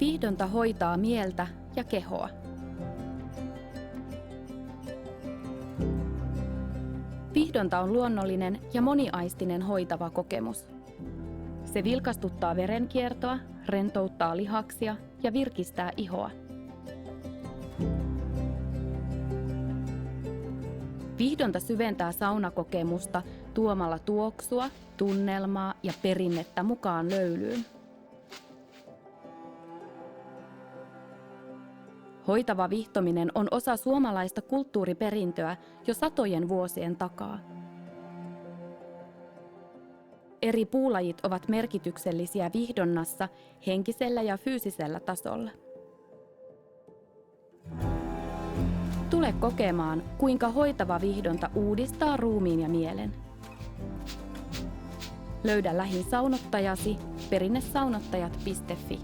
Viihdonta hoitaa mieltä ja kehoa. Viihdonta on luonnollinen ja moniaistinen hoitava kokemus. Se vilkastuttaa verenkiertoa, rentouttaa lihaksia ja virkistää ihoa. Viihdonta syventää saunakokemusta tuomalla tuoksua, tunnelmaa ja perinnettä mukaan löylyyn. Hoitava vihtominen on osa suomalaista kulttuuriperintöä jo satojen vuosien takaa. Eri puulajit ovat merkityksellisiä viihdonnassa henkisellä ja fyysisellä tasolla. Tule kokemaan, kuinka hoitava viihdonta uudistaa ruumiin ja mielen. Löydä lähin saunottajasi perinnesaunottajat.fi.